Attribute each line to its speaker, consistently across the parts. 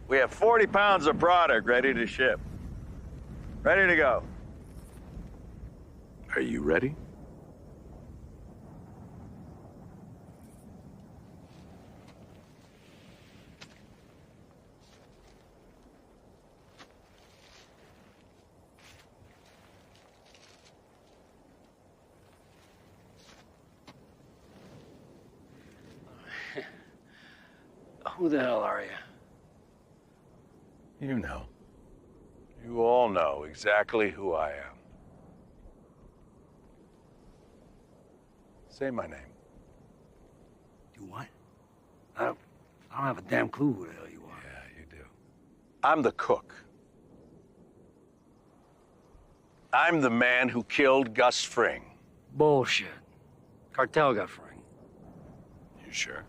Speaker 1: We have 40 pounds of product ready to ship. Ready to go.
Speaker 2: Are you ready?
Speaker 3: Who the hell are you?
Speaker 1: You know. You all know exactly who I am. Say my name.
Speaker 3: You what? I don't have a damn clue who the hell you are.
Speaker 1: Yeah, you do. I'm the cook. I'm the man who killed Gus Fring.
Speaker 3: Bullshit. Cartel got Fring.
Speaker 1: You sure?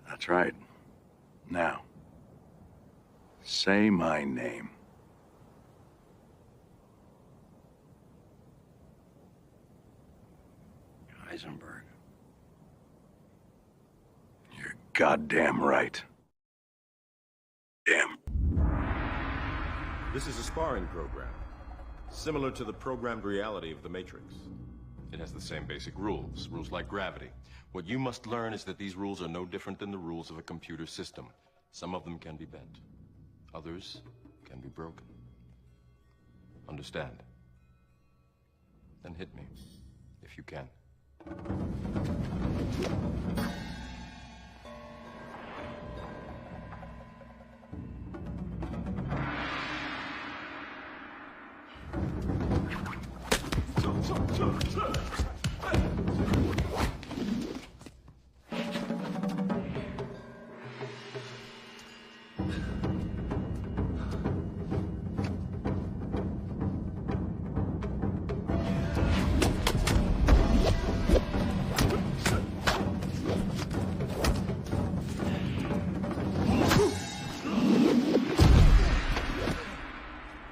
Speaker 1: That's right. Now, say my name.
Speaker 3: Heisenberg.
Speaker 1: You're goddamn right. Damn.
Speaker 4: This is a sparring program, similar to the programmed reality of the Matrix. It has the same basic rules like gravity. What you must learn is that these rules are no different than the rules of a computer system. Some of them can be bent. Others can be broken. Understand? Then hit me, if you can.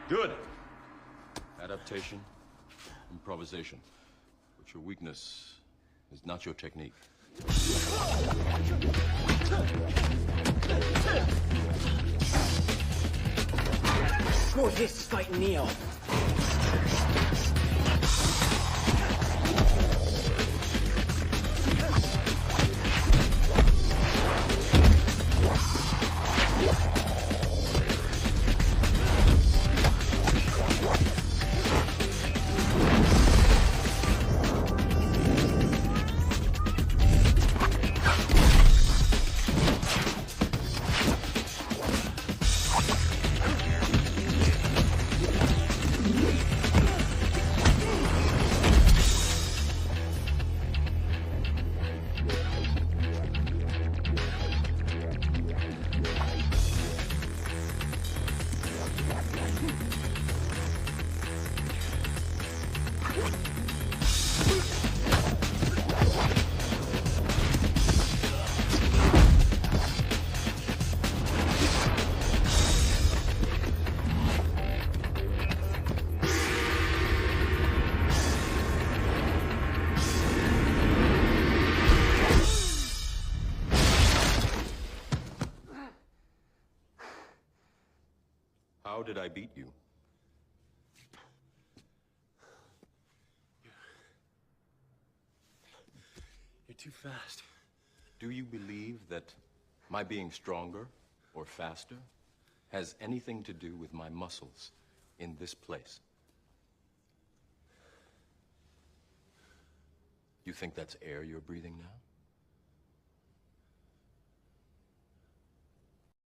Speaker 4: Good. Adaptation, improvisation. But your weakness is not your technique.
Speaker 5: Morpheus is fighting Neo.
Speaker 4: did I beat you?
Speaker 2: You're too fast.
Speaker 4: Do you believe that my being stronger or faster has anything to do with my muscles in this place? You think that's air you're breathing now?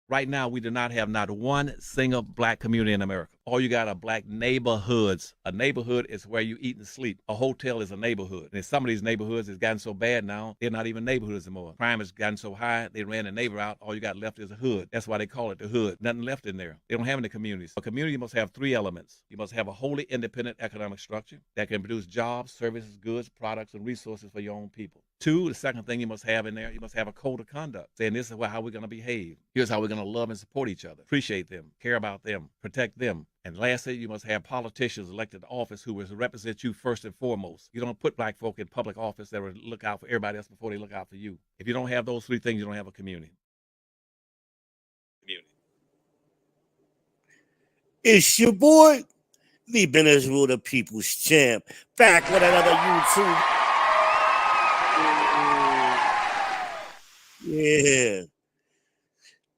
Speaker 6: Right now, we do not have not one single black community in America. All you got are black neighborhoods. A neighborhood is where you eat and sleep. A hotel is a neighborhood. And some of these neighborhoods has gotten so bad now, they're not even neighborhoods anymore. Crime has gotten so high, they ran the neighbor out. All you got left is a hood. That's why they call it the hood. Nothing left in there. They don't have any communities. A community must have three elements. You must have a wholly independent economic structure that can produce jobs, services, goods, products, and resources for your own people. Two, the second thing you must have in there, you must have a code of conduct, saying this is how we're going to behave. Here's how we're going to love and support each other, appreciate them, care about them, protect them. And lastly, you must have politicians elected to office who will represent you first and foremost. You don't put black folk in public office that will look out for everybody else before they look out for you. If you don't have those three things, you don't have a community.
Speaker 7: It's your boy, the Ben Israel, the People's Champ, back with another YouTube. Yeah.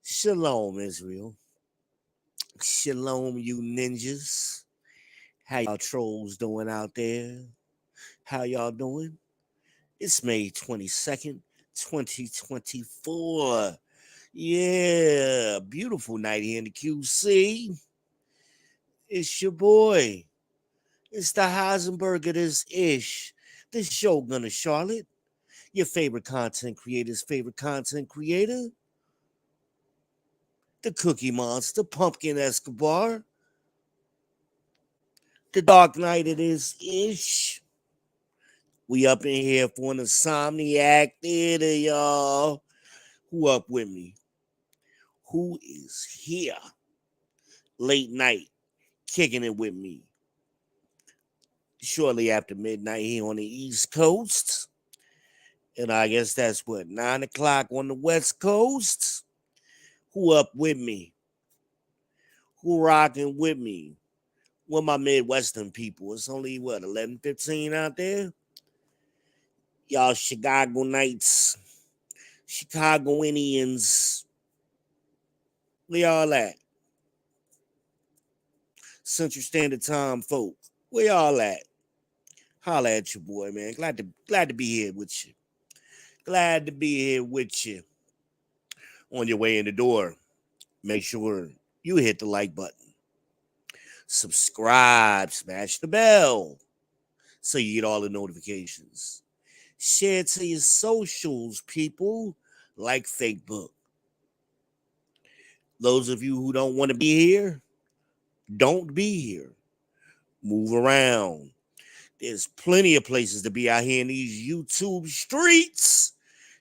Speaker 7: Shalom, Israel. Shalom, you ninjas. How y'all trolls doing out there? How y'all doing? It's May 22nd, 2024. Yeah, beautiful night here in the QC. It's your boy. It's the Heisenberg of this ish. The Shogun of Charlotte. Your favorite content creator's favorite content creator. The Cookie Monster, Pumpkin Escobar. The Dark Knight of this ish. We up in here for an Insomniac theater, y'all. Who up with me? Who is here? Late night, kicking it with me. Shortly after midnight here on the East Coast. And I guess that's what, 9 o'clock on the West Coast? Who up with me? Who rocking with me? Well, my Midwestern people. It's only, what, 11:15 out there? Y'all Chicago Knights, Chicago Indians. Where y'all at? Central Standard Time, folk. Where y'all at? Holla at your boy, man. Glad to be here with you. Glad to be here with you. On your way in the door, make sure you hit the like button. Subscribe, smash the bell so you get all the notifications. Share to your socials, people, like Facebook. Those of you who don't want to be here, don't be here. Move around. There's plenty of places to be out here in these YouTube streets.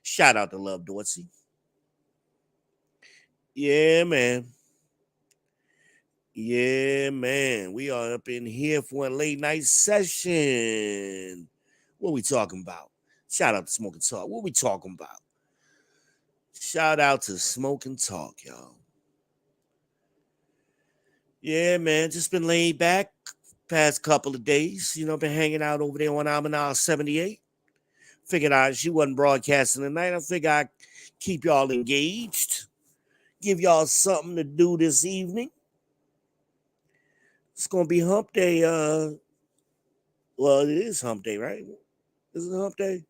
Speaker 7: Shout out to Love Dorsey. Yeah, man. Yeah, man. We are up in here for a late night session. What we talking about? Shout out to Smoke and Talk. What we talking about? Shout out to Smoke and Talk, y'all. Yeah, man. Just been laid back past couple of days. You know, been hanging out over there on Aminal 78. Figured out she wasn't broadcasting tonight. I figured I'd keep y'all engaged. Give y'all something to do this evening. It's gonna be hump day. Well, it is hump day, right? Is it hump day?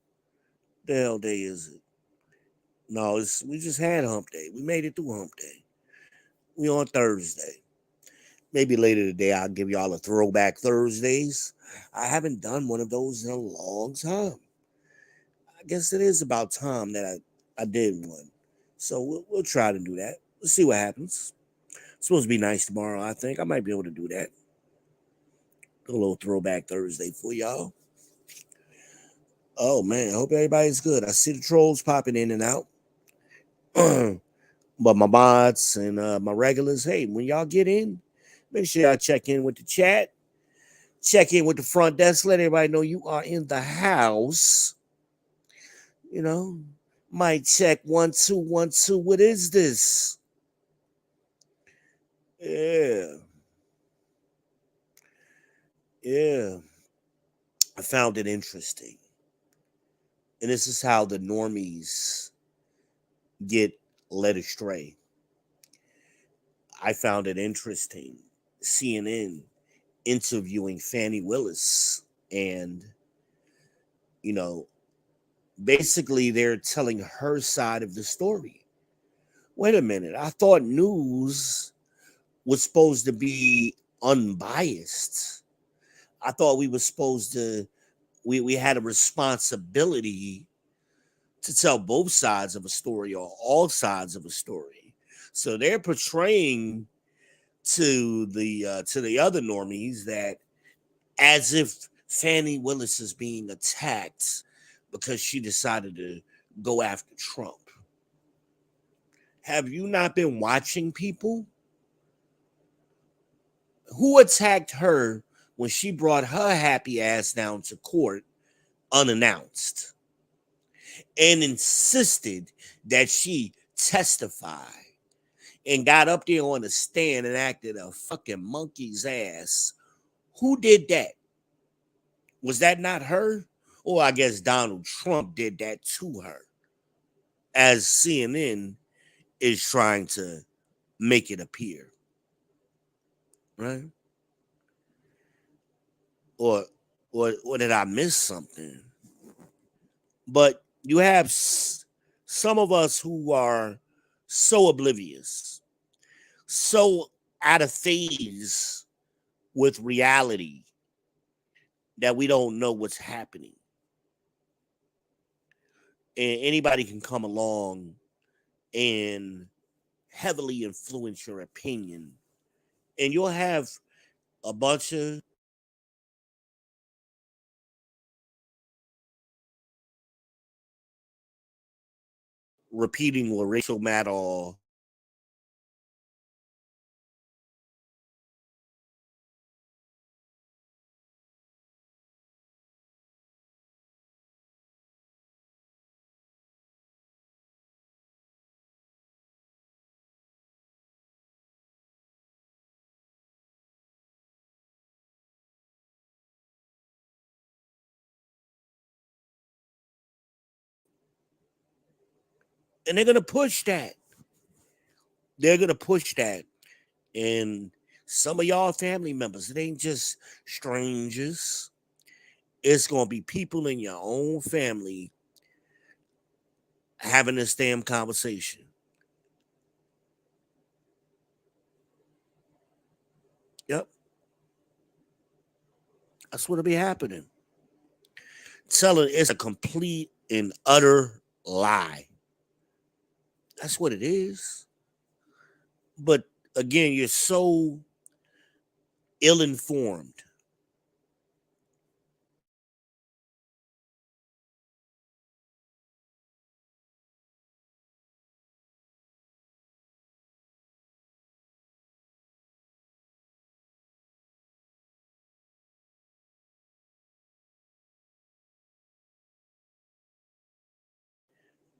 Speaker 7: The hell day is it? No, we just had hump day. We made it through hump day. We on Thursday. Maybe later today I'll give y'all a throwback Thursdays. I haven't done one of those in a long time. I guess it is about time that I did one. So we'll try to do that. Let's see what happens. It's supposed to be nice tomorrow, I think. I might be able to do that. A little throwback Thursday for y'all. Oh, man. I hope everybody's good. I see the trolls popping in and out. But my bots and my regulars, hey, when y'all get in, make sure y'all check in with the chat. Check in with the front desk. Let everybody know you are in the house. You know, might check 1 2 1 2. What is this? Yeah. Yeah, I found it interesting. And this is how the normies get led astray. I found it interesting. CNN interviewing Fannie Willis, and, you know, basically they're telling her side of the story. Wait a minute. I thought news was supposed to be unbiased. I thought we were supposed to, we had a responsibility to tell both sides of a story or all sides of a story. So they're portraying to the other normies that as if Fannie Willis is being attacked because she decided to go after Trump. Have you not been watching people? Who attacked her when she brought her happy ass down to court unannounced and insisted that she testify and got up there on the stand and acted a fucking monkey's ass? Who did that? Was that not her? Or I guess Donald Trump did that to her, as CNN is trying to make it appear, right? Or or did I miss something? But you have some of us who are so oblivious, so out of phase with reality that we don't know what's happening. And anybody can come along and heavily influence your opinion. And you'll have a bunch of repeating what Rachel Maddow and they're gonna push that. They're gonna push that. And some of y'all family members, it ain't just strangers. It's gonna be people in your own family having this damn conversation. Yep, that's what'll be happening. Telling it's a complete and utter lie. That's what it is. But again, you're so ill informed.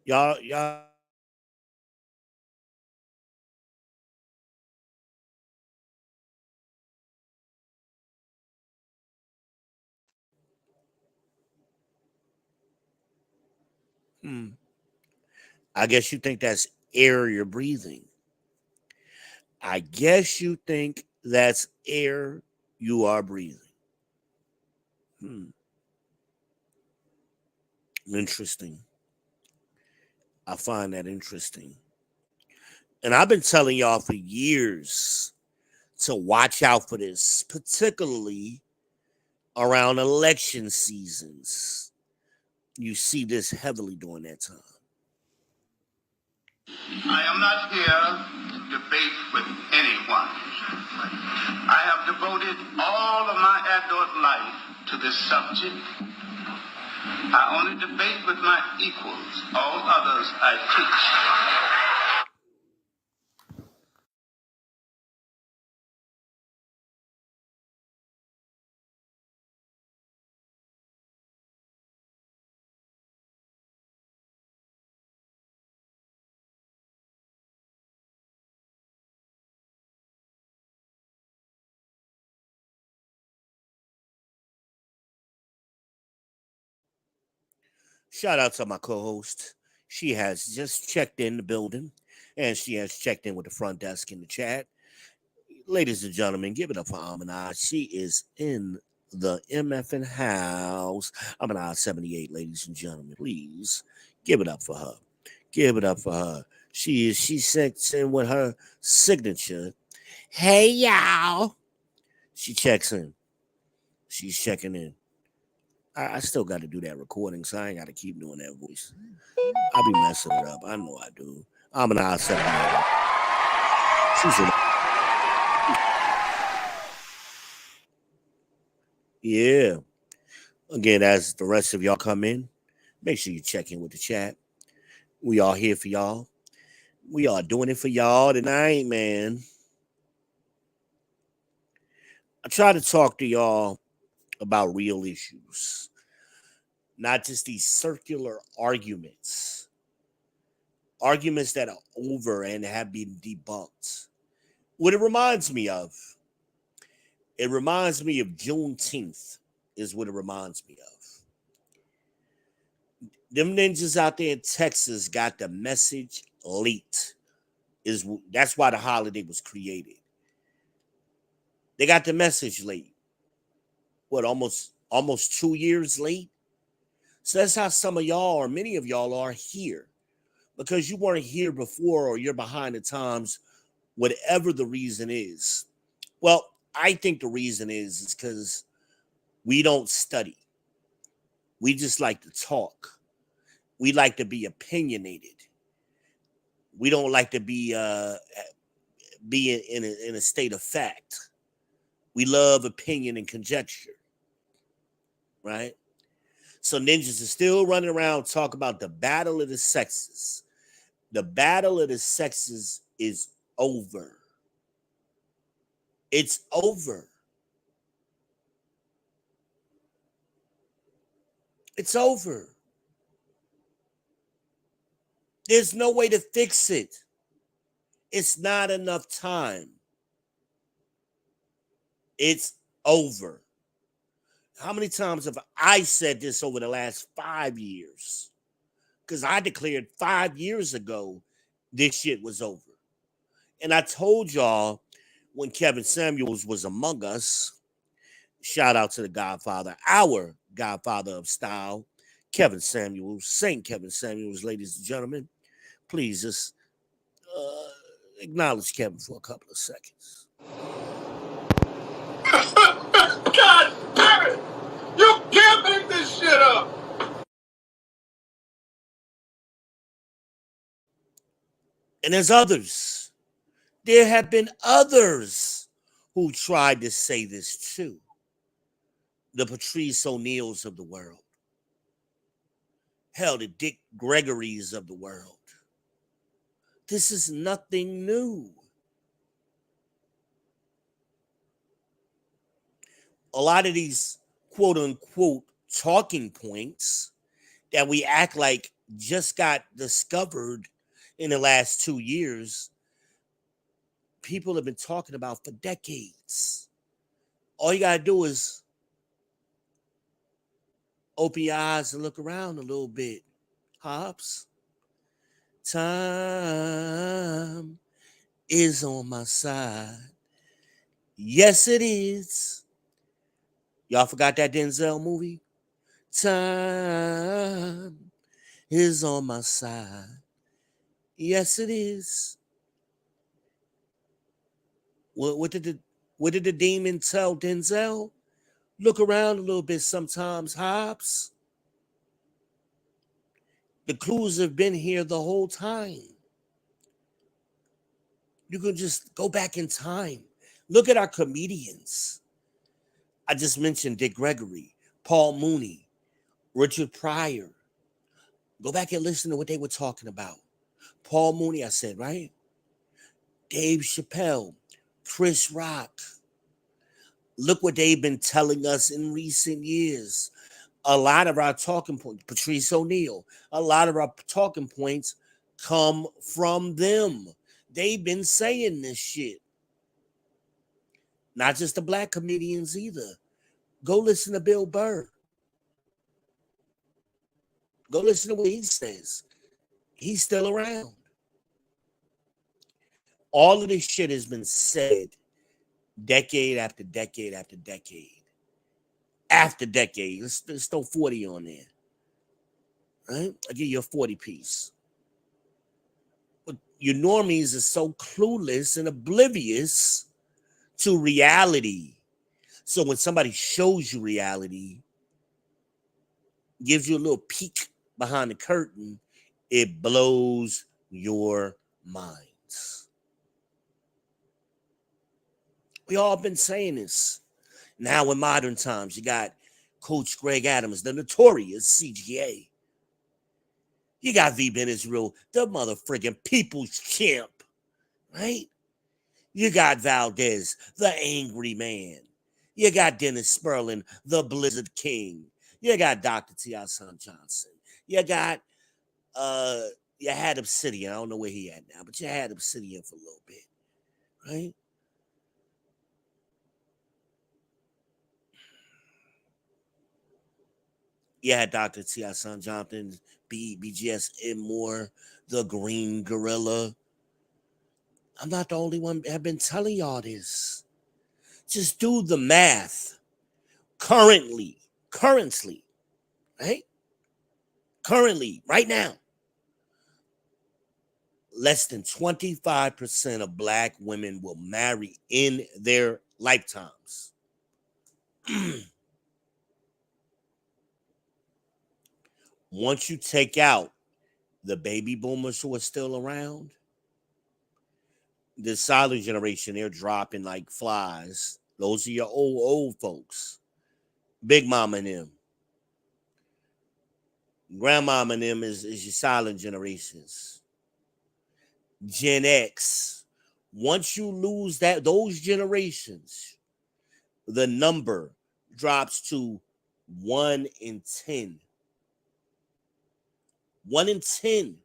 Speaker 7: Y'all, hmm, I guess you think that's air you're breathing. I guess you think that's air you are breathing. Hmm, interesting. I find that interesting. And I've been telling y'all for years to watch out for this, particularly around election seasons. You see this heavily during that time.
Speaker 8: I am not here to debate with anyone. I have devoted all of my adult life to this subject. I only debate with my equals. All others I teach.
Speaker 7: Shout out to my co-host. She has just checked in the building, and she has checked in with the front desk in the chat. Ladies and gentlemen, give it up for Amina. She is in the MFN house. Amina 78, ladies and gentlemen. Please give it up for her. Give it up for her. She checks in with her signature. Hey y'all. She checks in. She's checking in. I still got to do that recording, so I ain't got to keep doing that voice. I be messing it up. I know I do. Amina 78. She's in. Yeah. Again, as the rest of y'all come in, make sure you check in with the chat. We all here for y'all. We are doing it for y'all tonight, man. I try to talk to y'all about real issues, not just these circular arguments that are over and have been debunked. What it reminds me of Juneteenth, is what it reminds me of. Them ninjas out there in Texas got the message late. That's why the holiday was created. They got the message late. What, almost 2 years late? So that's how some of y'all, or many of y'all, are here. Because you weren't here before, or you're behind the times, whatever the reason is. Well, I think the reason is because we don't study. We just like to talk. We like to be opinionated. We don't like to be in a state of fact. We love opinion and conjecture, right? So ninjas are still running around talking about the battle of the sexes. The battle of the sexes is over. It's over. It's over. There's no way to fix it. It's not enough time. It's over. How many times have I said this over the last 5 years? Because I declared 5 years ago this shit was over. And I told y'all when Kevin Samuels was among us, shout out to the Godfather, our Godfather of style, Kevin Samuels, Saint Kevin Samuels, ladies and gentlemen. Please just acknowledge Kevin for a couple of seconds.
Speaker 8: God damn it! You can't make this shit up!
Speaker 7: And there's others. There have been others who tried to say this too. The Patrice O'Neills of the world. Hell, the Dick Gregorys of the world. This is nothing new. A lot of these quote unquote talking points that we act like just got discovered in the last 2 years, people have been talking about for decades. All you got to do is open your eyes and look around a little bit. Hops. Time is on my side. Yes, it is. Y'all forgot that Denzel movie? Time is on my side. Yes, it is. What did the demon tell Denzel? Look around a little bit sometimes, Hobbs. The clues have been here the whole time. You can just go back in time. Look at our comedians. I just mentioned Dick Gregory, Paul Mooney, Richard Pryor. Go back and listen to what they were talking about. Paul Mooney, I said, right? Dave Chappelle, Chris Rock. Look what they've been telling us in recent years. A lot of our talking points, Patrice O'Neil, a lot of our talking points come from them. They've been saying this shit. Not just the black comedians either. Go listen to Bill Burr. Go listen to what he says. He's still around. All of this shit has been said decade after decade after decade. After decade. Let's throw 40 on there. Right? I'll give you a 40 piece. But your normies are so clueless and oblivious to reality. So when somebody shows you reality, gives you a little peek behind the curtain, it blows your minds. We all been saying this. Now in modern times, you got Coach Greg Adams, the notorious CGA. You got V. Ben Israel, the motherfucking people's champ, right? You got Valdez, the angry man. You got Dennis Sperling, the Blizzard King. You got Dr. T.I. Son Johnson. You got you had Obsidian. I don't know where he at now, but you had Obsidian for a little bit, right? You had Dr. T.I. Son Johnson, BGS and more, the Green Gorilla. I'm not the only one that have been telling y'all this. Just do the math. Currently, right? Currently, right now, less than 25% of black women will marry in their lifetimes. Once you take out the baby boomers who are still around, the silent generation, they're dropping like flies. Those are your old folks. Big mama and them. Grandmama and them is your silent generations. Gen X. Once you lose those generations, the number drops to 1 in 10. 1 in 10.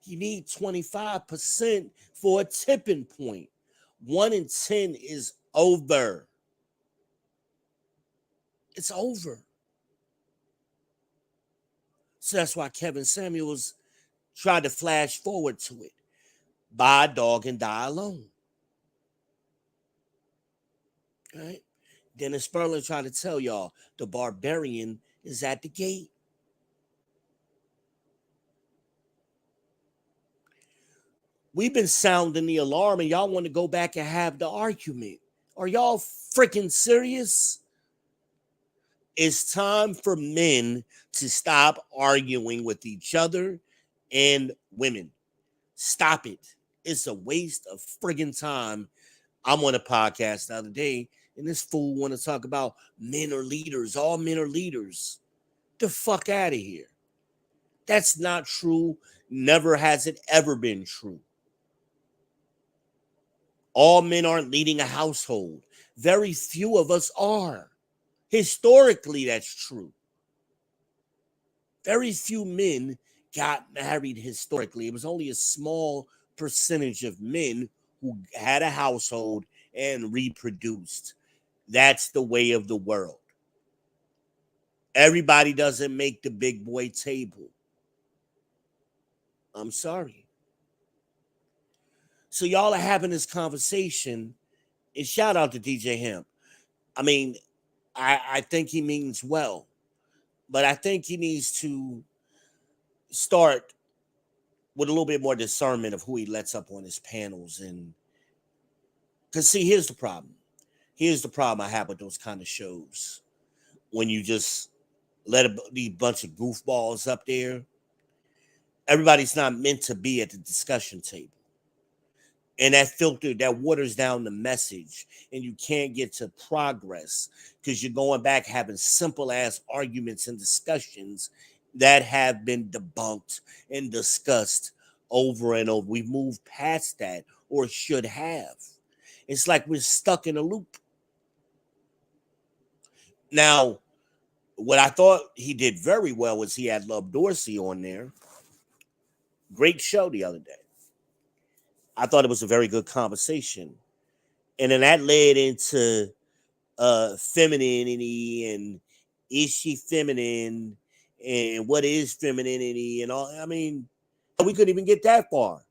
Speaker 7: You need 25% for a tipping point. 1 in 10 is over. It's over. So that's why Kevin Samuels tried to flash forward to it. Buy a dog and die alone. Right? Dennis Sperling tried to tell y'all the barbarian is at the gate. We've been sounding the alarm and y'all want to go back and have the argument. Are y'all freaking serious? It's time for men to stop arguing with each other and women. Stop it. It's a waste of friggin' time. I'm on a podcast the other day, and this fool want to talk about men are leaders. All men are leaders. The fuck out of here. That's not true. Never has it ever been true. All men aren't leading a household. Very few of us are. Historically, that's true. Very few men got married historically. It was only a small percentage of men who had a household and reproduced. That's the way of the world. Everybody doesn't make the big boy table. I'm sorry. So y'all are having this conversation, and shout out to DJ Hemp. I mean, I think he means well, but I think he needs to start with a little bit more discernment of who he lets up on his panels. And because see, here's the problem. Here's the problem I have with those kind of shows. When you just let these bunch of goofballs up there, everybody's not meant to be at the discussion table. And that waters down the message, and you can't get to progress because you're going back having simple ass arguments and discussions that have been debunked and discussed over and over. We've moved past that, or should have. It's like we're stuck in a loop. Now, what I thought he did very well was he had Love Dorsey on there. Great show the other day. I thought it was a very good conversation. And then that led into femininity is she feminine and what is femininity and all. I mean, we couldn't even get that far.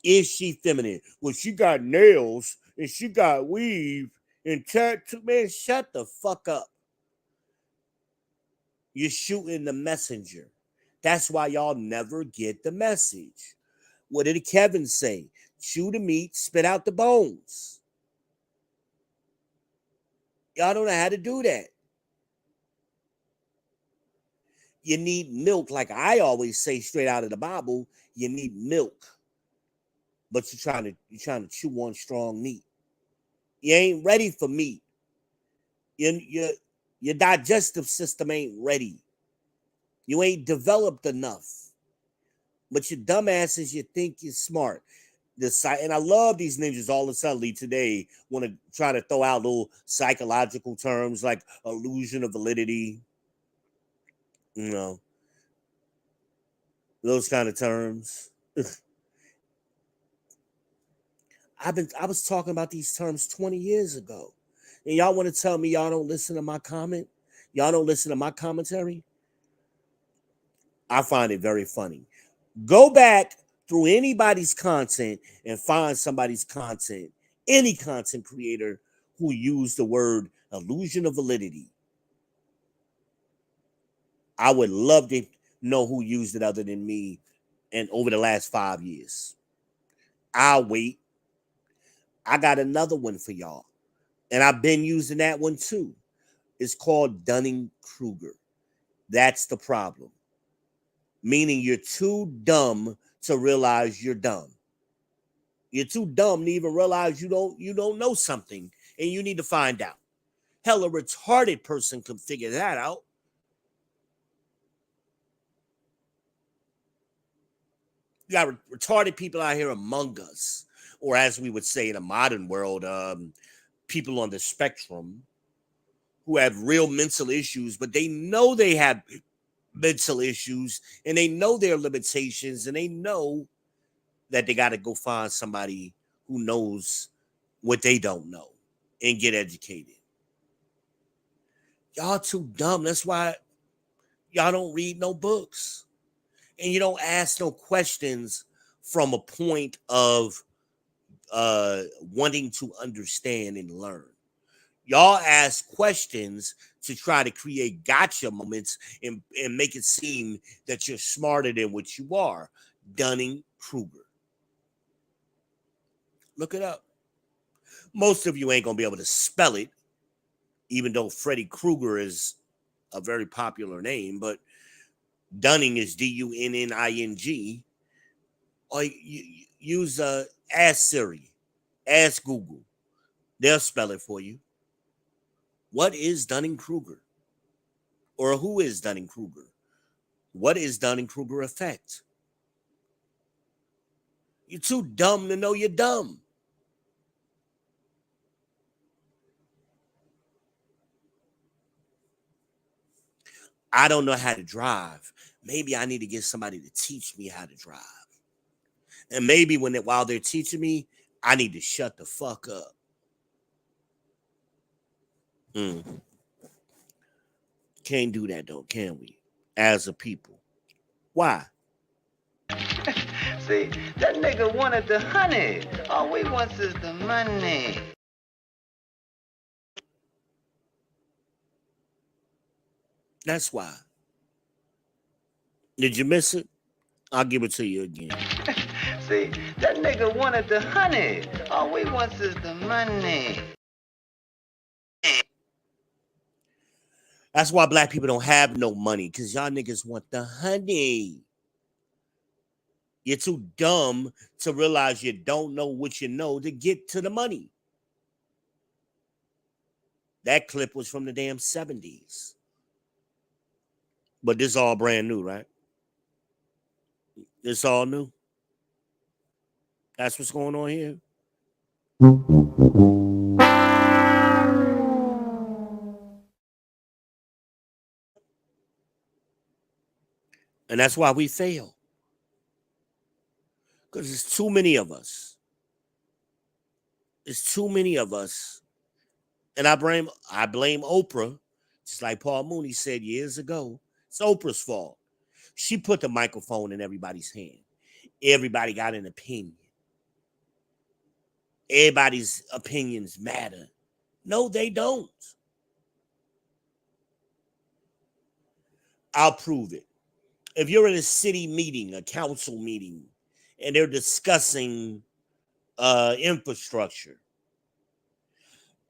Speaker 7: Is she feminine? Well, she got nails and she got weave and tattoo. Man, shut the fuck up. You're shooting the messenger. That's why y'all never get the message. What did Kevin say? Chew the meat, spit out the bones. Y'all don't know how to do that. You need milk, like I always say straight out of the Bible. You need milk, but you're trying to chew on strong meat. You ain't ready for meat. Your digestive system ain't ready. You ain't developed enough. But your dumbasses, you think you're smart. And I love these ninjas all of a sudden today want to try to throw out little psychological terms like illusion of validity, you know, those kind of terms. I was talking about these terms 20 years ago. And y'all want to tell me y'all don't listen to my comment? Y'all don't listen to my commentary? I find it very funny. Go back through anybody's content and find somebody's content, any content creator who used the word illusion of validity. I would love to know who used it other than me and over the last 5 years. I'll wait. I got another one for y'all. And I've been using that one too. It's called Dunning-Kruger. That's the problem. Meaning you're too dumb to realize you're dumb. You're too dumb to even realize you don't know something and you need to find out. Hell, a retarded person can figure that out. You got retarded people out here among us, or as we would say in a modern world, people on the spectrum who have real mental issues, but they know they have mental issues and they know their limitations and they know that they got to go find somebody who knows what they don't know and get educated. Y'all too dumb. That's why y'all don't read no books and you don't ask no questions from a point of wanting to understand and learn. Y'all ask questions to try to create gotcha moments and make it seem that you're smarter than what you are. Dunning-Kruger. Look it up. Most of you ain't going to be able to spell it, even though Freddy Krueger is a very popular name, but Dunning is Dunning. Or you use Ask Siri, Ask Google. They'll spell it for you. What is Dunning-Kruger? Or who is Dunning-Kruger? What is Dunning-Kruger effect? You're too dumb to know you're dumb. I don't know how to drive. Maybe I need to get somebody to teach me how to drive. And maybe while they're teaching me, I need to shut the fuck up. Can't do that though, can we? As a people. Why?
Speaker 9: See, that nigga wanted the honey. All we want is the money.
Speaker 7: That's why. Did you miss it? I'll give it to you again.
Speaker 9: See, that nigga wanted the honey. All we want is the money.
Speaker 7: That's why black people don't have no money, because y'all niggas want the honey. You're too dumb to realize you don't know what you know to get to the money. That clip was from the damn 70s. But this is all brand new, right? It's all new. That's what's going on here. And that's why we fail. Because there's too many of us. There's too many of us. And I blame Oprah Just like Paul Mooney said years ago, it's Oprah's fault. She put the microphone in everybody's hand. Everybody got an opinion. Everybody's opinions matter. No, they don't. I'll prove it. If you're in a city meeting, a council meeting, and they're discussing infrastructure,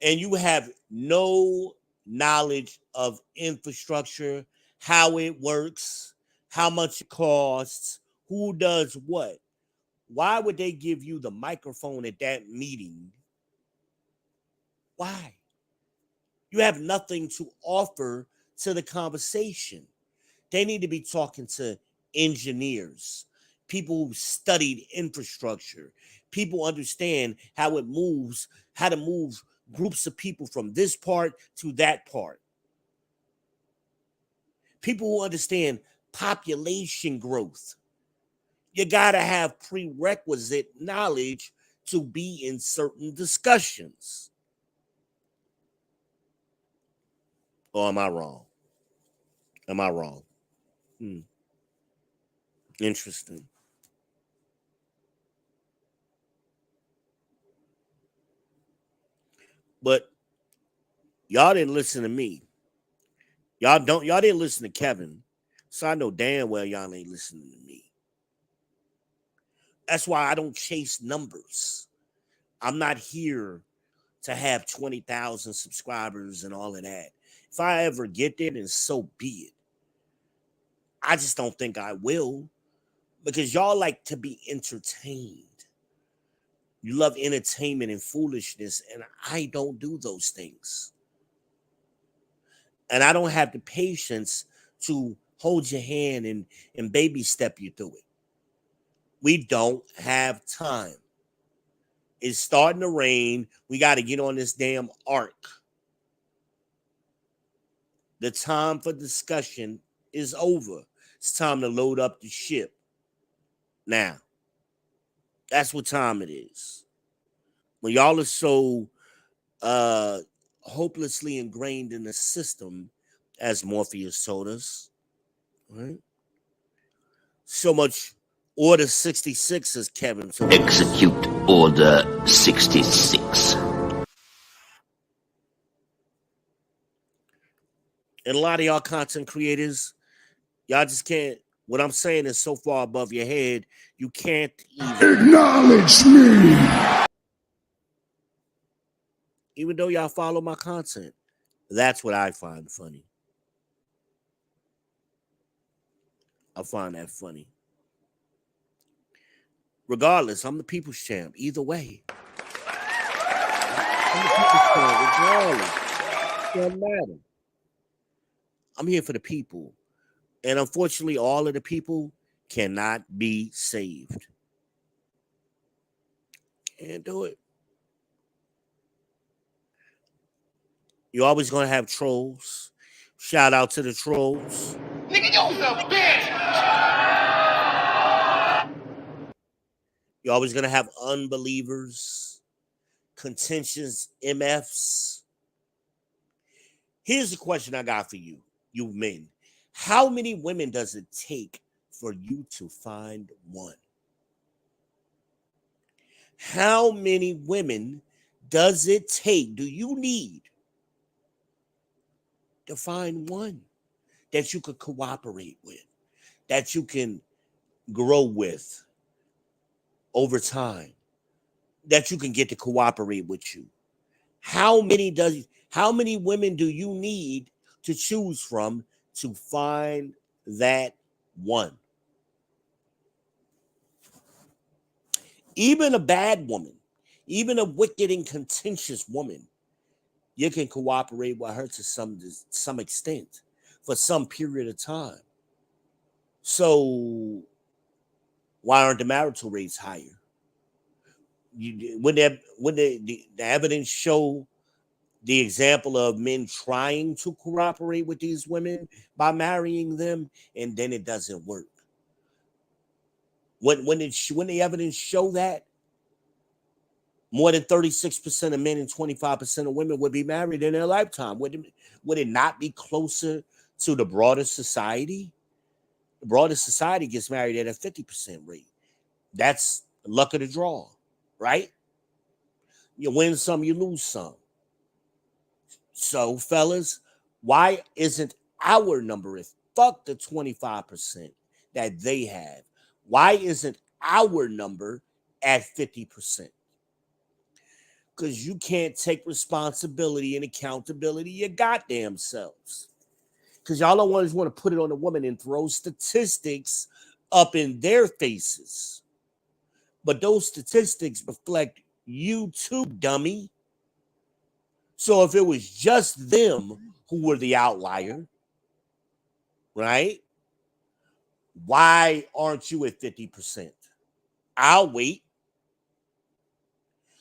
Speaker 7: and you have no knowledge of infrastructure, how it works, how much it costs, who does what, why would they give you the microphone at that meeting? Why? You have nothing to offer to the conversation. They need to be talking to engineers, people who studied infrastructure, people who understand how it moves, how to move groups of people from this part to that part. People who understand population growth. You got to have prerequisite knowledge to be in certain discussions. Or am I wrong? Am I wrong? Interesting. But y'all didn't listen to me. Y'all didn't listen to Kevin. So I know damn well y'all ain't listening to me. That's why I don't chase numbers. I'm not here to have 20,000 subscribers and all of that. If I ever get there, then so be it. I just don't think I will, because y'all like to be entertained. You love entertainment and foolishness, and I don't do those things. And I don't have the patience to hold your hand and baby step you through it. We don't have time. It's starting to rain. We got to get on this damn ark. The time for discussion is over. It's time to load up the ship. Now, that's what time it is. When y'all are so hopelessly ingrained in the system, as Morpheus told us, right? So much Order 66, as Kevin told us.
Speaker 10: Execute Order 66.
Speaker 7: And a lot of y'all content creators, y'all just can't. What I'm saying is so far above your head, you can't even
Speaker 11: acknowledge me.
Speaker 7: Even though y'all follow my content. That's what I find funny. I find that funny. Regardless, I'm the people's champ. Either way. I'm the people's champ. Regardless. It doesn't matter. I'm here for the people. And unfortunately, all of the people cannot be saved. Can't do it. You're always going to have trolls. Shout out to the trolls.
Speaker 8: Nigga, you's a bitch!
Speaker 7: You're always going to have unbelievers, contentious MFs. Here's the question I got for you, you men. How many women does it take for you to find one? How many women does it take, do you need to find one that you could cooperate with, that you can grow with over time, that you can get to cooperate with you? How many women do you need to choose from to find that one? Even a bad woman, even a wicked and contentious woman, you can cooperate with her to some extent for some period of time. So why aren't the marital rates higher? When the evidence show the example of men trying to cooperate with these women by marrying them, and then it doesn't work. When the evidence show that, more than 36% of men and 25% of women would be married in their lifetime. Would it not be closer to the broader society? The broader society gets married at a 50% rate. That's luck of the draw, right? You win some, you lose some. So, fellas, why isn't our number, if fuck the 25% that they have, why isn't our number at 50%? Because you can't take responsibility and accountability your goddamn selves. Because y'all don't always want to put it on the woman and throw statistics up in their faces. But those statistics reflect you too, dummy. So if it was just them who were the outlier, right? Why aren't you at 50%? I'll wait.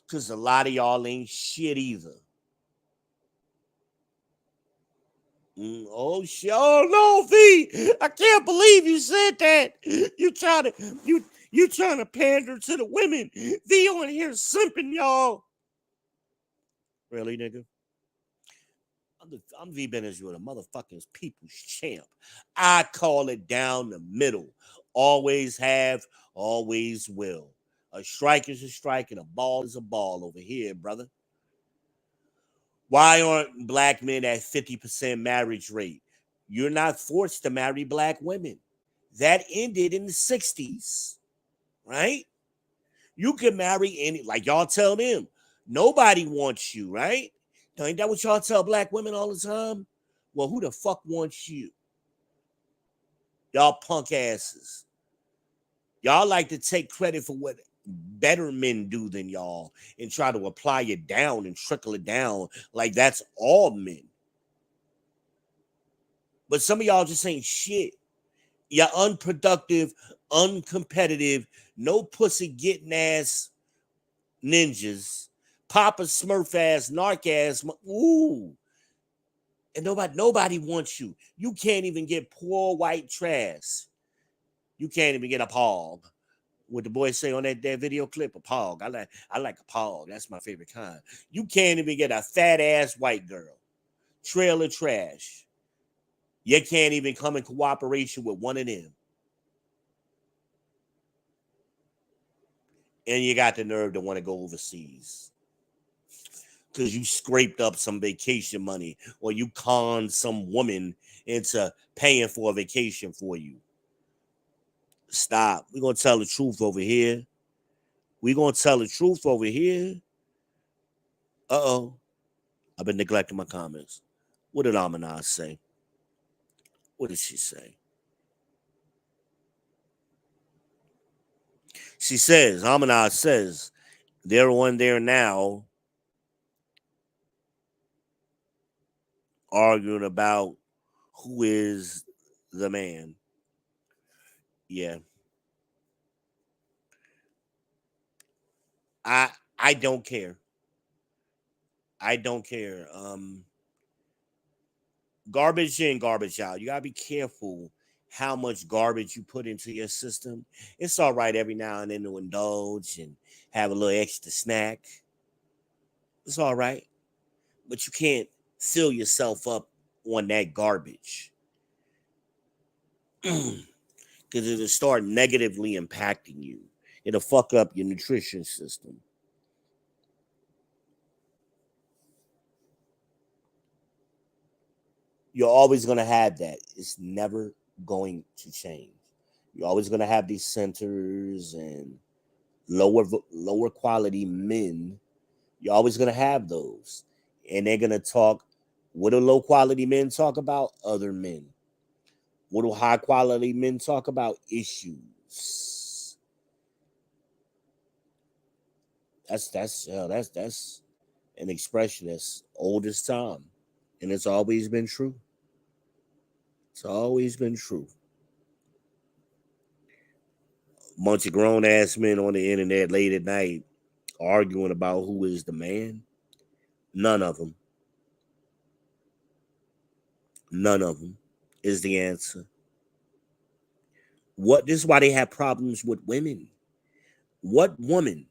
Speaker 7: Because a lot of y'all ain't shit either. Oh shit! Oh no, V! I can't believe you said that. You trying to pander to the women. V on here simping, y'all. Really, nigga? I'm V Bennett with a motherfucking people's champ. I call it down the middle. Always have, always will. A strike is a strike and a ball is a ball over here, brother. Why aren't black men at 50% marriage rate? You're not forced to marry black women. That ended in the 60s, right? You can marry any, like y'all tell them, nobody wants you, right? Now, ain't that what y'all tell black women all the time? Well, who the fuck wants you? Y'all punk asses. Y'all like to take credit for what better men do than y'all and try to apply it down and trickle it down like that's all men. But some of y'all just ain't shit. You're unproductive, uncompetitive, no pussy getting ass ninjas, Papa Smurf ass, narc ass. Ooh. And nobody wants you. You can't even get poor white trash. You can't even get a pog. What the boys say on that video clip, a pog. I like a pog. That's my favorite kind. You can't even get a fat ass white girl. Trailer trash. You can't even come in cooperation with one of them. And you got the nerve to want to go overseas. Because you scraped up some vacation money or you conned some woman into paying for a vacation for you. Stop. We're going to tell the truth over here. We're going to tell the truth over here. Uh-oh. I've been neglecting my comments. What did Amina say? What did she say? She says, Amina says, they're on there now arguing about who is the man. Yeah. I don't care. I don't care. Garbage in, garbage out. You gotta be careful how much garbage you put into your system. It's all right every now and then to indulge and have a little extra snack. It's all right. But you can't fill yourself up on that garbage. Because it'll start negatively impacting you. It'll fuck up your nutrition system. You're always going to have that. It's never going to change. You're always going to have these centers and lower quality men. You're always going to have those. And they're going to talk. What do low quality men talk about? Other men. What do high quality men talk about? Issues. That's an expression that's old as time. And it's always been true. It's always been true. Bunch of grown ass men on the internet late at night arguing about who is the man. None of them. None of them is the answer. This is why they have problems with women. What woman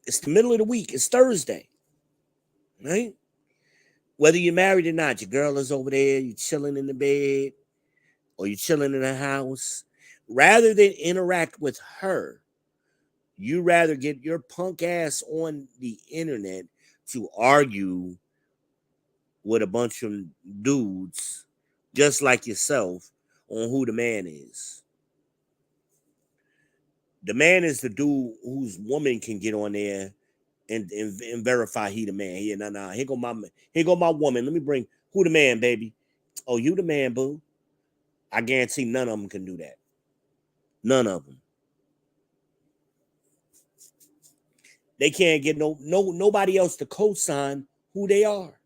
Speaker 7: It's the middle of the week. It's Thursday, right? Whether you're married or not, your girl is over there, you're chilling in the bed, or you're chilling in the house. Rather than interact with her, you rather get your punk ass on the internet to argue with a bunch of dudes just like yourself on who the man is. The man is the dude whose woman can get on there and verify he the man. Yeah, nah. Here go my woman. Let me bring who the man, baby. Oh, you the man, boo. I guarantee none of them can do that. None of them. They can't get nobody else to co-sign who they are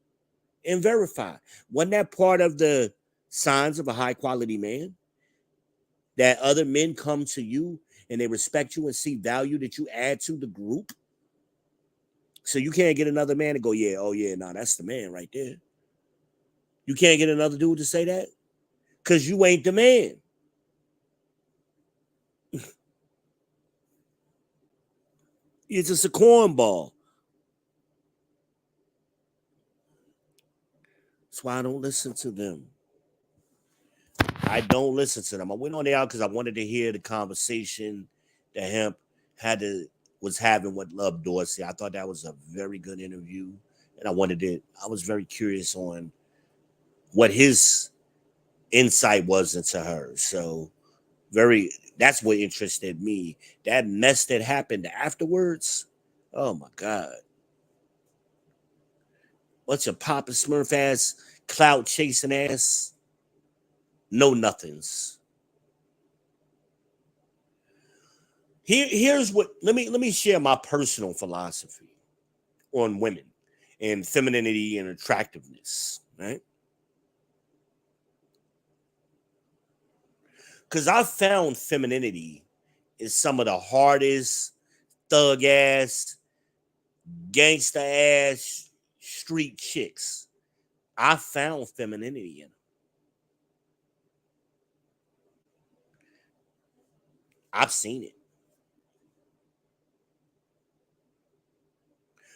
Speaker 7: and verify. Wasn't that part of the signs of a high quality man? That other men come to you and they respect you and see value that you add to the group. So you can't get another man to go, yeah, oh yeah, nah, that's the man right there. You can't get another dude to say that because you ain't the man. You're just a cornball. That's why I don't listen to them. I don't listen to them. I went on there because I wanted to hear the conversation that Hemp was having with Love Dorsey. I thought that was a very good interview, and I was very curious on what his insight was into her. So that's what interested me. That mess that happened afterwards. Oh my God. Bunch of Papa Smurf ass, clout chasing ass, no nothings. Here's what let me share my personal philosophy on women and femininity and attractiveness, right? Because I found femininity is some of the hardest thug ass, gangsta ass street chicks. I found femininity in them. I've seen it.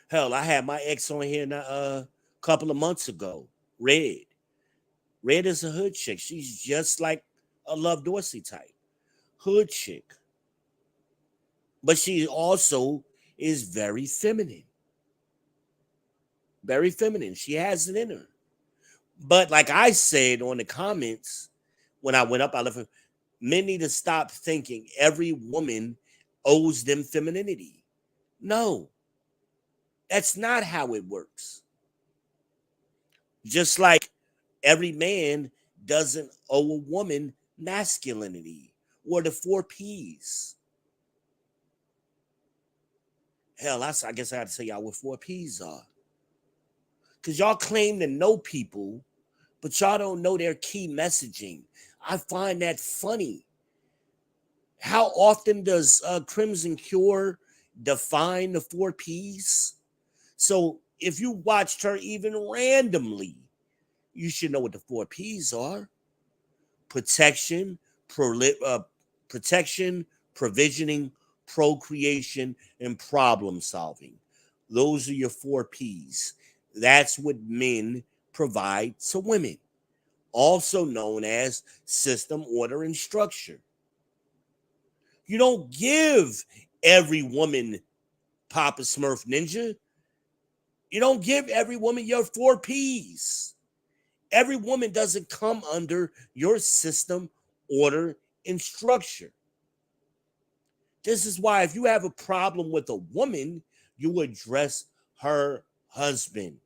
Speaker 7: Hell, I had my ex on here a couple of months ago. Red. Red is a hood chick. She's just like a Love Dorsey type. Hood chick. But she also is very feminine. Very feminine. She has it in her. But like I said on the comments, when I went up, I left her, men need to stop thinking every woman owes them femininity. No, that's not how it works. Just like every man doesn't owe a woman masculinity or the 4 P's. Hell, I guess I had to tell y'all what 4 P's are. Because y'all claim to know people, but y'all don't know their key messaging. I find that funny. How often does Crimson Cure define the 4 P's? So if you watched her even randomly, you should know what the 4 P's are. Protection, protection, provisioning, procreation, and problem solving. Those are your 4 P's. That's what men provide to women, also known as system, order, and structure. You don't give every woman Papa Smurf Ninja. You don't give every woman your 4 P's. Every woman doesn't come under your system, order, and structure. This is why if you have a problem with a woman, you address her husband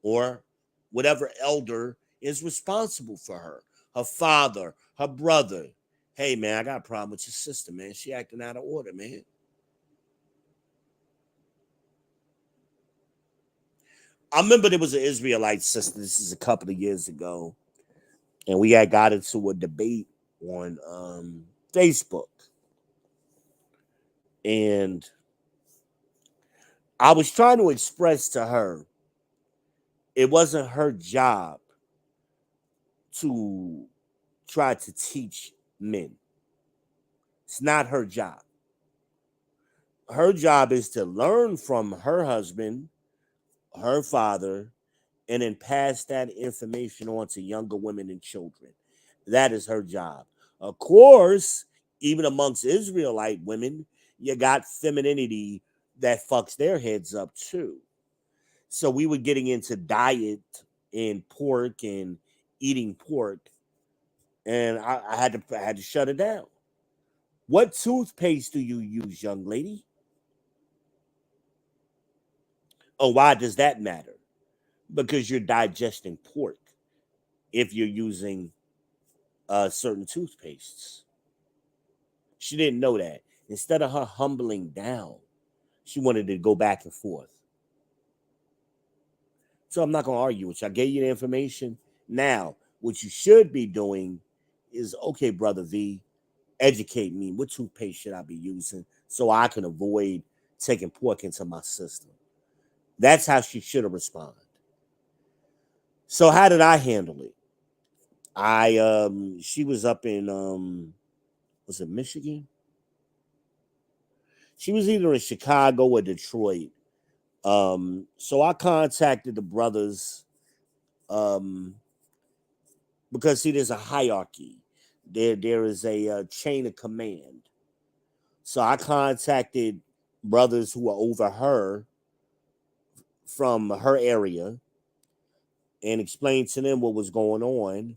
Speaker 7: or whatever elder is responsible for her father, her brother. Hey, man, I got a problem with your sister, man. She acting out of order, man. I remember there was an Israelite sister. This is a couple of years ago. And we had got into a debate on Facebook. And I was trying to express to her it wasn't her job to try to teach men. It's not her job. Her job is to learn from her husband, her father, and then pass that information on to younger women and children. That is her job. Of course, even amongst Israelite women, you got femininity that fucks their heads up too. So we were getting into diet and pork and eating pork, and I had to shut it down. What toothpaste do you use, young lady? Oh, why does that matter? Because you're digesting pork if you're using certain toothpastes. She didn't know that. Instead of her humbling down, she wanted to go back and forth. So I'm not going to argue with you. I gave you the information. Now, what you should be doing is, okay, brother V, educate me. What toothpaste should I be using so I can avoid taking pork into my system? That's how she should have responded. So how did I handle it? She was up in was it Michigan? She was either in Chicago or Detroit. So I contacted the brothers because see, there's a hierarchy. There is a chain of command. So I contacted brothers who are over her from her area and explained to them what was going on.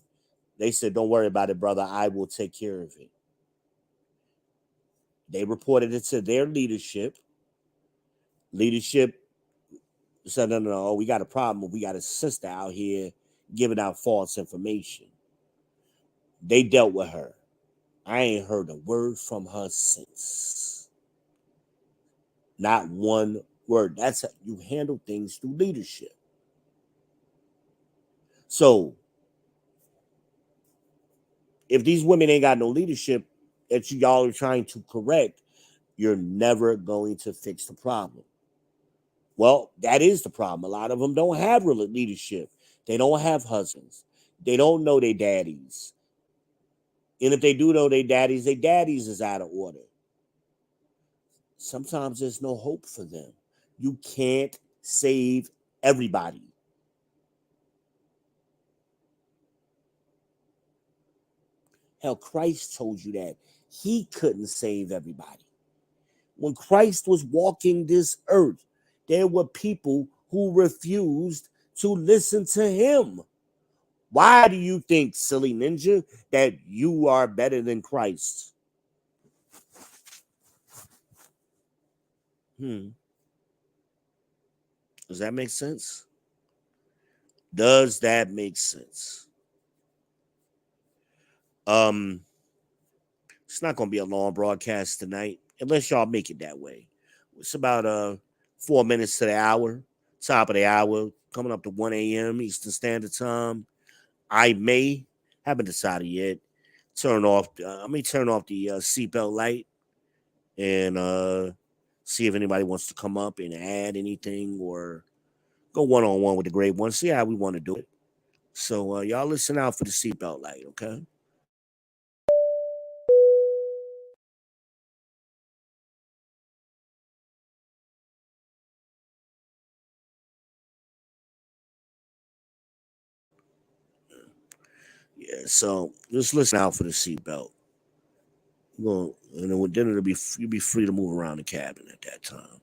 Speaker 7: They said, "Don't worry about it, brother. I will take care of it." They reported it to their leadership. Leadership said, "No, no, no. We got a problem. We got a sister out here giving out false information." They dealt with her. I ain't heard a word from her since. Not one word. That's how you handle things through leadership. So if these women ain't got no leadership that y'all are trying to correct, you're never going to fix the problem. Well, that is the problem. A lot of them don't have real leadership. They don't have husbands. They don't know their daddies. And if they do know their daddies is out of order. Sometimes there's no hope for them. You can't save everybody. Hell, Christ told you that he couldn't save everybody. When Christ was walking this earth, there were people who refused to listen to him. Why do you think, silly ninja, that you are better than Christ? Does that make sense? Does that make sense? It's not going to be a long broadcast tonight, unless y'all make it that way. It's about 4 minutes to the hour, top of the hour, coming up to 1 a.m. Eastern Standard Time. I haven't decided yet. Turn off the seatbelt light and see if anybody wants to come up and add anything or go one-on-one with the great one. See how we want to do it. So y'all listen out for the seatbelt light, okay? Yeah, so just listen out for the seatbelt. Well, and then you'll be free to move around the cabin at that time.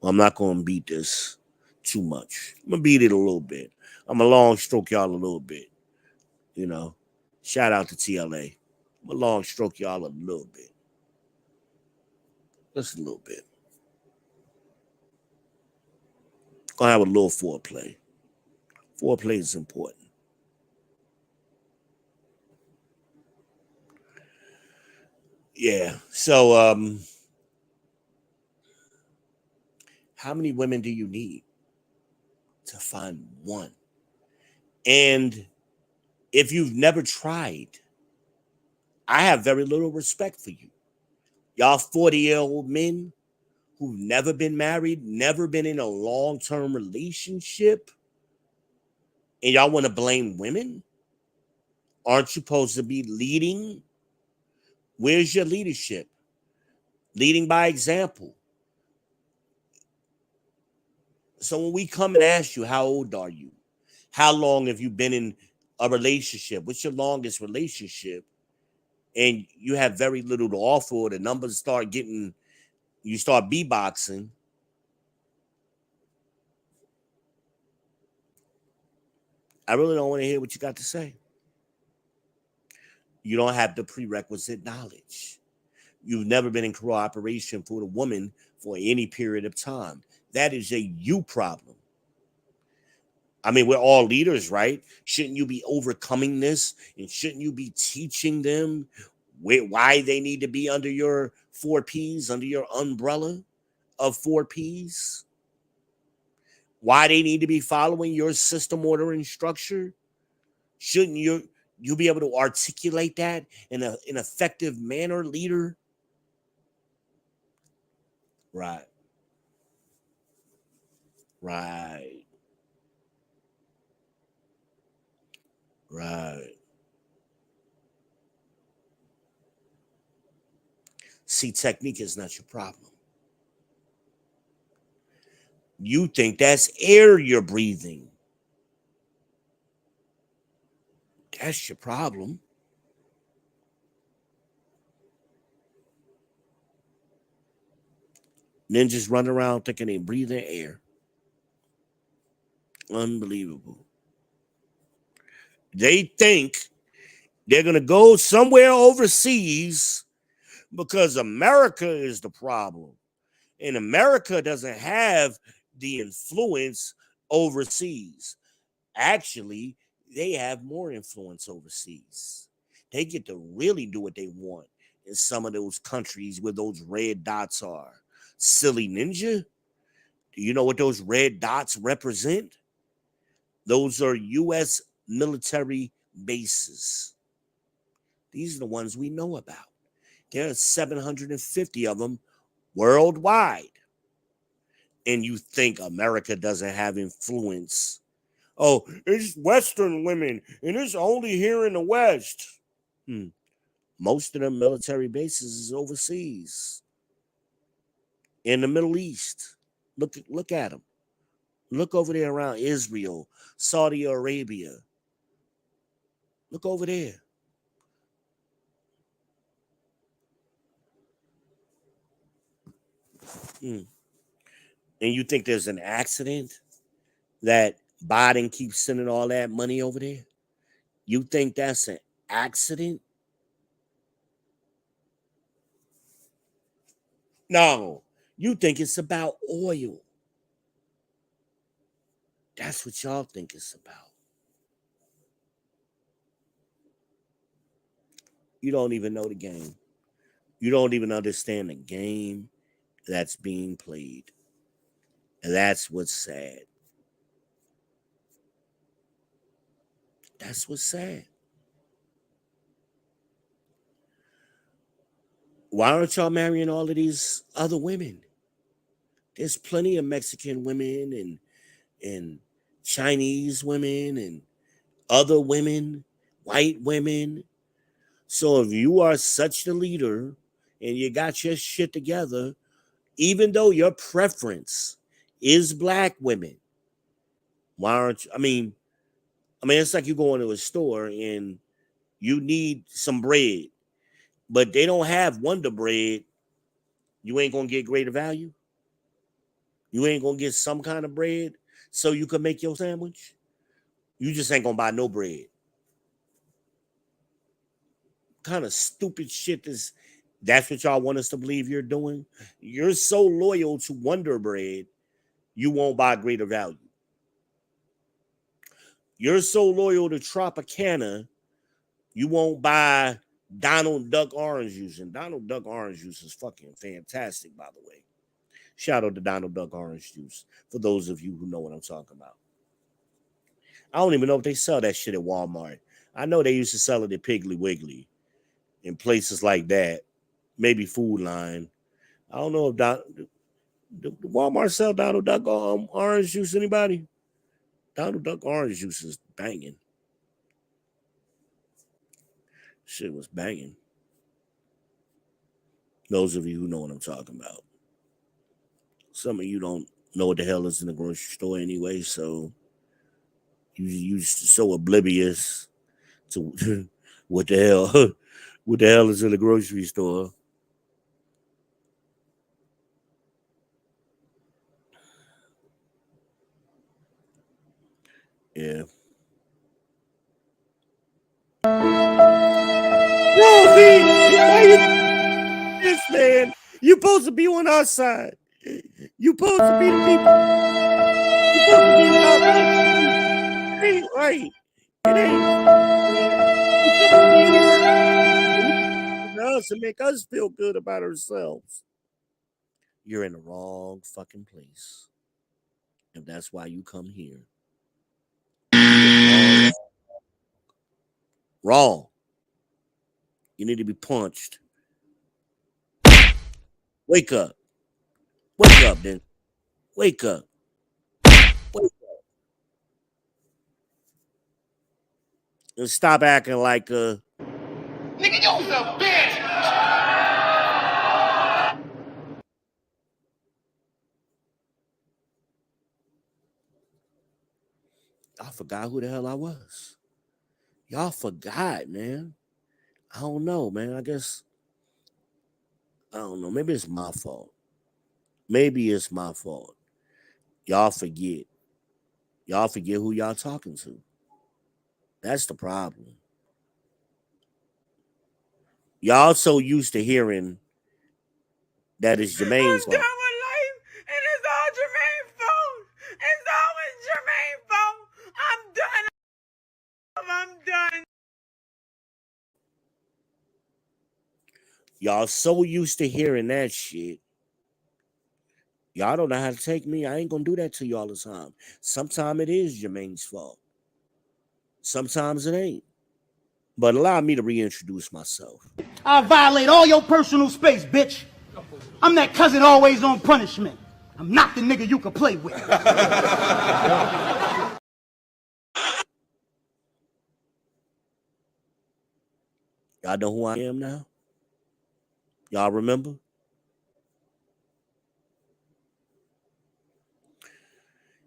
Speaker 7: I'm not gonna beat this too much. I'm gonna beat it a little bit. I'm gonna long stroke y'all a little bit. You know, shout out to TLA. I'm gonna long stroke y'all a little bit, just a little bit. Gonna have a little foreplay. Foreplay is important. Yeah. So, how many women do you need to find one? And if you've never tried, I have very little respect for you. Y'all 40-year-old men who've never been married, never been in a long-term relationship, and y'all want to blame women? Aren't you supposed to be leading? Where's your leadership? Leading by example. So when we come and ask you, how old are you? How long have you been in a relationship? What's your longest relationship? And you have very little to offer, or the numbers start getting, you start beatboxing. I really don't want to hear what you got to say. You don't have the prerequisite knowledge. You've never been in cooperation for a woman for any period of time. That is a you problem. I mean, we're all leaders, right? Shouldn't you be overcoming this? And shouldn't you be teaching them why they need to be under your 4Ps, under your umbrella of 4Ps? Why they need to be following your system, order, and structure? Shouldn't you be able to articulate that in an effective manner, leader? Right. Right. Right. See, technique is not your problem. You think that's air you're breathing. That's your problem. Ninjas run around thinking they breathing air. Unbelievable. They think they're going to go somewhere overseas because America is the problem. And America doesn't have the influence overseas. Actually, they have more influence overseas. They get to really do what they want in some of those countries where those red dots are. Silly ninja, do you know what those red dots represent? Those are U.S. military bases. These are the ones we know about. There are 750 of them worldwide. And you think America doesn't have influence? Oh, it's Western women, and it's only here in the West. Most of the military bases is overseas, in the Middle East. Look at them. Look over there around Israel, Saudi Arabia. Look over there. And you think there's an accident that Biden keeps sending all that money over there? You think that's an accident? No, you think it's about oil. That's what y'all think it's about. You don't even know the game. You don't even understand the game that's being played. And that's what's sad. That's what's sad. Why aren't y'all marrying all of these other women? There's plenty of Mexican women and Chinese women and other women, white women. So if you are such the leader and you got your shit together, even though your preference is black women, why aren't you? I mean, it's like you go into a store and you need some bread, but they don't have Wonder Bread. You ain't gonna get greater value. You ain't gonna get some kind of bread so you can make your sandwich. You just ain't gonna buy no bread. Kind of stupid shit is that's what y'all want us to believe you're doing? You're so loyal to Wonder Bread, you won't buy greater value. You're so loyal to Tropicana, you won't buy Donald Duck orange juice. And Donald Duck orange juice is fucking fantastic, by the way. Shout out to Donald Duck orange juice for those of you who know what I'm talking about. I don't even know if they sell that shit at Walmart. I know they used to sell it at Piggly Wiggly in places like that. Maybe Food Line. I don't know if the Walmart sell Donald Duck orange juice. Anybody? Donald Duck orange juice is banging. Shit was banging. Those of you who know what I'm talking about. Some of you don't know what the hell is in the grocery store anyway, so you so oblivious to what the hell is in the grocery store. Yeah. Whoa, this man, you supposed to be on our side. You supposed to be the people. You supposed to be on our side. It ain't right. It ain't. Us to make us feel good about ourselves. You're in the wrong fucking place. And that's why you come here. Wrong. You need to be punched. Wake up. Wake up, then. Wake up. Wake up. And stop acting like
Speaker 8: Nigga, you's a bitch!
Speaker 7: I forgot who the hell I was. Y'all forgot, man. I don't know, man. I guess I don't know. Maybe it's my fault. Maybe it's my fault. Y'all forget. Y'all forget who y'all talking to. That's the problem. Y'all so used to hearing that it's Jermaine's fault.
Speaker 5: I'm done with life, and it's all Jermaine's fault. It's always Jermaine's fault. I'm done. I'm done.
Speaker 7: Y'all so used to hearing that shit. Y'all don't know how to take me. I ain't gonna do that to you all the time. Sometimes it is Jermaine's fault. Sometimes it ain't. But allow me to reintroduce myself.
Speaker 11: I violate all your personal space, bitch. I'm that cousin always on punishment. I'm not the nigga you can play with.
Speaker 7: Y'all know who I am now? Y'all remember?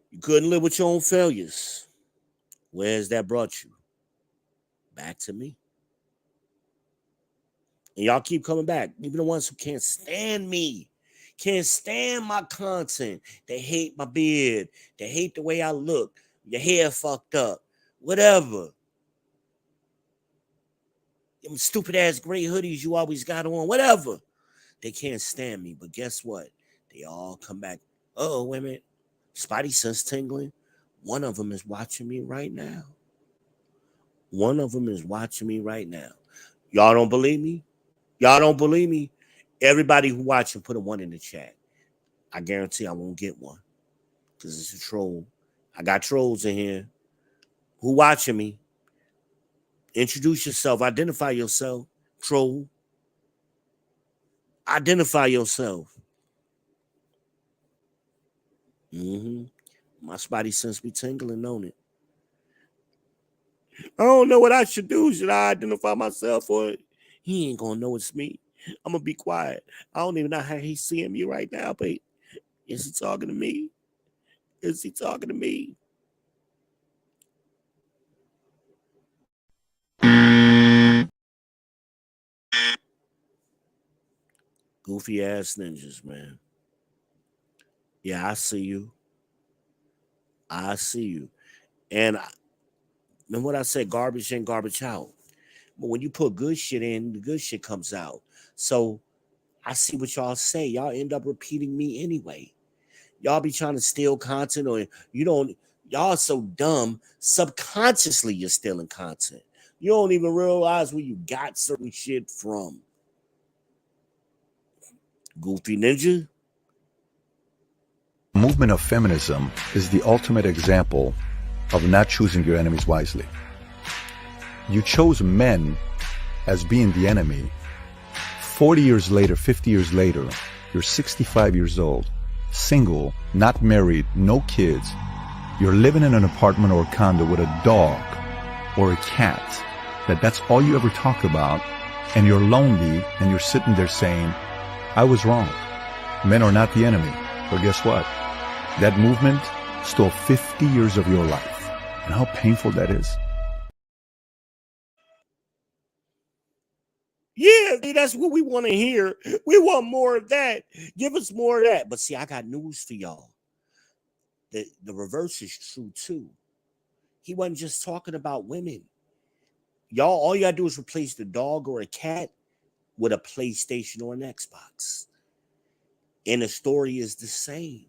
Speaker 7: You couldn't live with your own failures. Where has that brought you? Back to me. And y'all keep coming back. Even the ones who can't stand me, can't stand my content. They hate my beard. They hate the way I look. Your hair fucked up. Whatever. Them stupid ass gray hoodies you always got on. Whatever. They can't stand me. But guess what? They all come back. Oh, wait a minute. Spidey sense tingling. One of them is watching me right now. One of them is watching me right now. Y'all don't believe me? Y'all don't believe me? Everybody who watching, put a 1 in the chat. I guarantee I won't get one. Because it's a troll. I got trolls in here. Who watching me? Introduce yourself. Identify yourself. Troll. Identify yourself. My spidey sense be tingling on it. I don't know what I should do. Should I identify myself, or he ain't gonna know it's me? I'm gonna be quiet. I don't even know how he's seeing me right now, but is he talking to me? Is he talking to me? Goofy ass ninjas, man. Yeah, I see you. I see you. And remember what I said, garbage in, garbage out. But when you put good shit in, the good shit comes out. So I see what y'all say. Y'all end up repeating me anyway. Y'all be trying to steal content, or you don't. Y'all so dumb. Subconsciously, you're stealing content. You don't even realize where you got certain shit from. Goofy ninja.
Speaker 12: The movement of feminism is the ultimate example of not choosing your enemies wisely. You chose men as being the enemy. 40 years later, 50 years later, you're 65 years old, single, not married, no kids. You're living in an apartment or a condo with a dog or a cat. That's all you ever talk about. And you're lonely and you're sitting there saying, I was wrong. Men are not the enemy. But guess what? That movement stole 50 years of your life. And how painful that is.
Speaker 7: Yeah, that's what we want to hear. We want more of that. Give us more of that. But see, I got news for y'all. The reverse is true too. He wasn't just talking about women. Y'all, all you gotta do is replace the dog or a cat with a PlayStation or an Xbox. And the story is the same.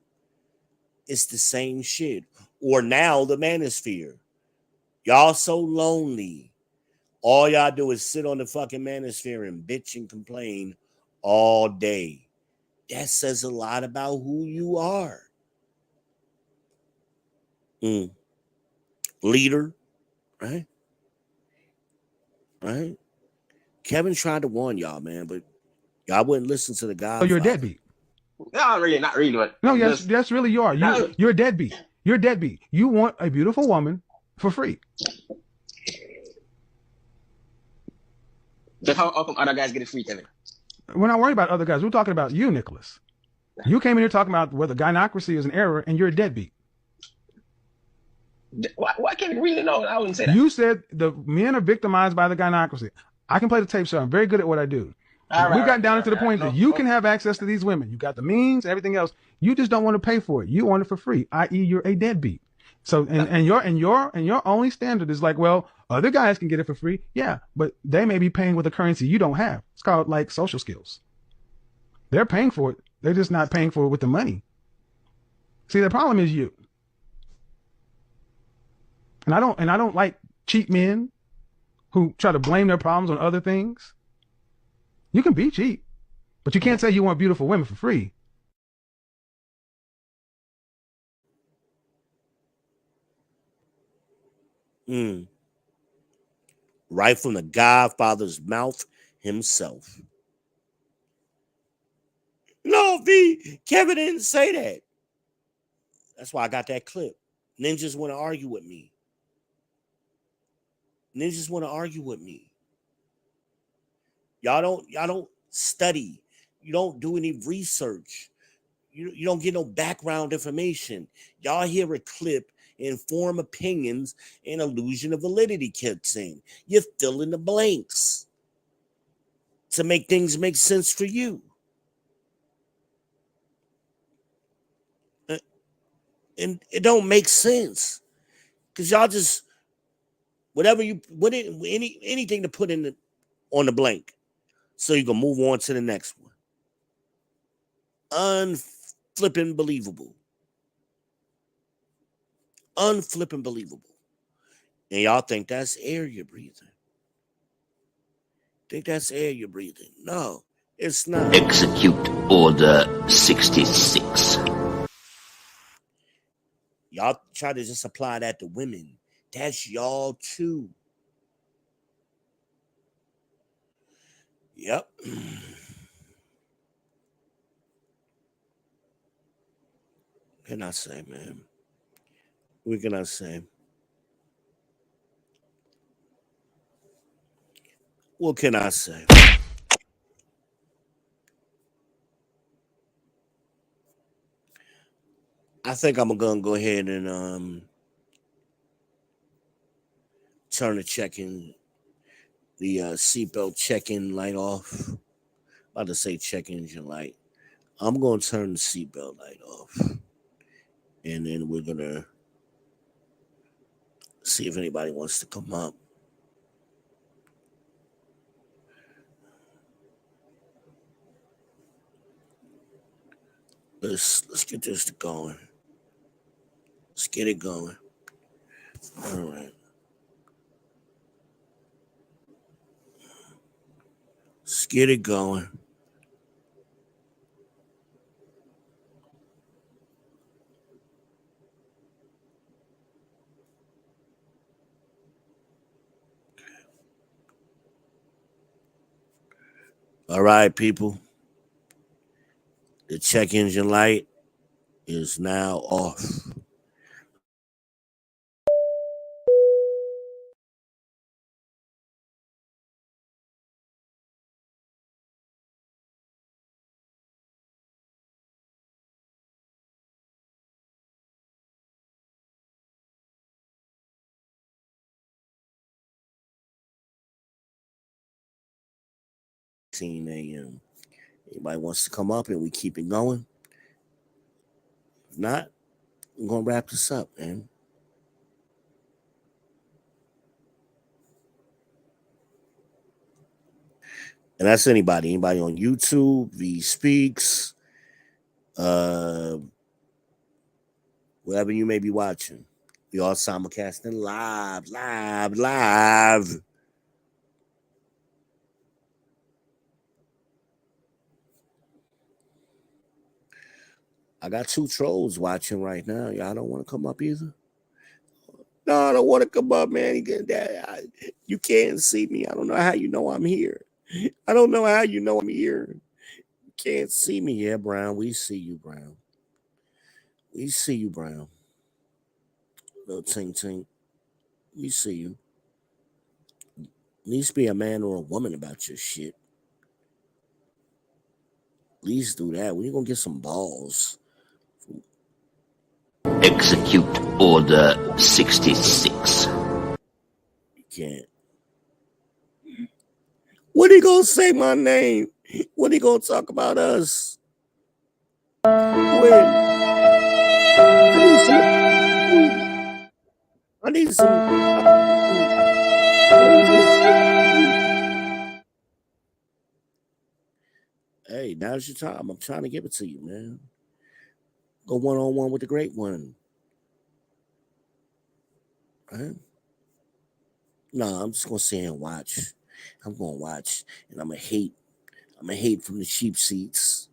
Speaker 7: It's the same shit. Or now the manosphere. Y'all so lonely. All y'all do is sit on the fucking manosphere and bitch and complain all day. That says a lot about who you are. Leader, right? Right? Kevin tried to warn y'all, man, but y'all wouldn't listen to the guy.
Speaker 13: So you're a deadbeat.
Speaker 14: No, really, not really. But
Speaker 13: no, yes, that's really you are. You're a deadbeat. You're a deadbeat. You want a beautiful woman for free.
Speaker 14: Just how come other guys get it free, Kevin?
Speaker 13: We're not worried about other guys. We're talking about you, Nicholas. You came in here talking about whether gynocracy is an error, and you're a deadbeat.
Speaker 14: Why Kevin really know? I wouldn't say that.
Speaker 13: You said the men are victimized by the gynocracy. I can play the tape, so I'm very good at what I do. We've gotten down to the point that you can have access to these women. You got the means, everything else. You just don't want to pay for it. You want it for free, i.e., you're a deadbeat. So, and your only standard is like, well, other guys can get it for free. Yeah, but they may be paying with a currency you don't have. It's called like social skills. They're paying for it. They're just not paying for it with the money. See, the problem is you. And I don't like cheap men who try to blame their problems on other things. You can be cheap, but you can't say you want beautiful women for free.
Speaker 7: Right from the Godfather's mouth himself. No, V, Kevin didn't say that. That's why I got that clip. Ninjas want to argue with me. Ninjas want to argue with me. Y'all don't study. You don't do any research. You don't get no background information. Y'all hear a clip and form opinions, and illusion of validity kicks in. You fill in the blanks to make things make sense for you. And it don't make sense because y'all just anything to put in on the blank so you can move on to the next one. Unflippin' believable. Unflippin' believable. And y'all think that's air you're breathing. Think that's air you're breathing. No, it's not.
Speaker 10: Execute Order 66.
Speaker 7: Y'all try to just apply that to women. That's y'all too. Yep. What can I say, man? What can I say? What can I say? I think I'm gonna go ahead and turn the seatbelt check-in light off. About to say check engine light. I'm gonna turn the seatbelt light off, and then we're gonna see if anybody wants to come up. Let's get this going. Let's get it going. All right. Let's get it going. All right, people. The check engine light is now off. 10 a.m. Anybody wants to come up and we keep it going? If not, I'm going to wrap this up, man. And that's anybody on YouTube, V Speaks, wherever you may be watching. We all simulcasting live. I got 2 trolls watching right now. Y'all don't want to come up either? No, I don't want to come up, man. You can't see me. I don't know how you know I'm here. I don't know how you know I'm here. You can't see me. Yeah, Brown. We see you, Brown. We see you, Brown. Little ting. We see you. Needs to be a man or a woman about your shit. At least do that. When you gonna get some balls?
Speaker 10: Execute Order 66.
Speaker 7: You can't. When he gonna say my name? When he gonna talk about us? When? I need some. Hey, now's your time. I'm trying to give it to you, man. Go one-on-one with the great one. Right? No, I'm just gonna sit here and watch. I'm gonna watch, and I'm gonna hate. I'm gonna hate from the cheap seats.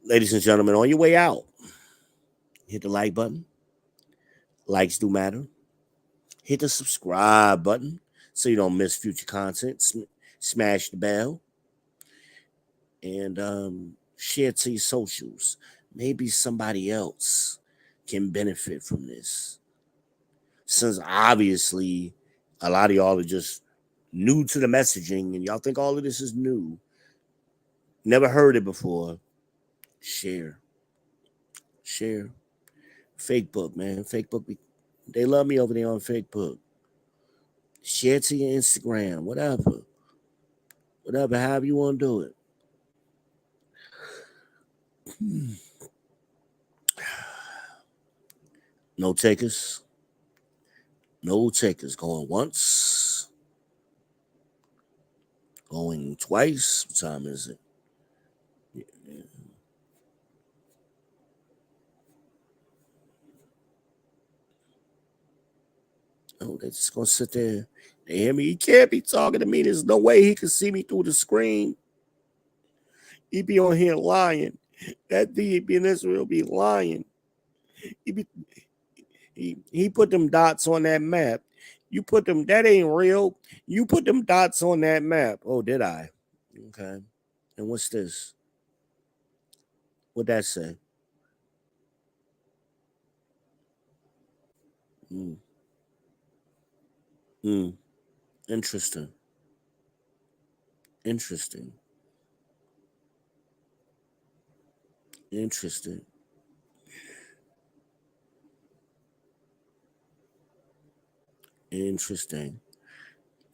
Speaker 7: Ladies and gentlemen, on your way out, hit the like button. Likes do matter. Hit the subscribe button so you don't miss future content. Smash the bell. And share it to your socials. Maybe somebody else can benefit from this. Since obviously a lot of y'all are just new to the messaging and y'all think all of this is new. Never heard it before. Share. Facebook, man. Facebook, they love me over there on Facebook. Share it to your Instagram, whatever. Whatever, however you want to do it. No takers. No takers. Going once. Going twice. What time is it? Yeah. Oh, they're just gonna sit there. They hear me. He can't be talking to me. There's no way he can see me through the screen. He be on here lying. That dude be in Israel be lying. He put them dots on that map. You put them, that ain't real. You put them dots on that map. Oh, did I? Okay. And what's this? What'd that say? Interesting. Interesting.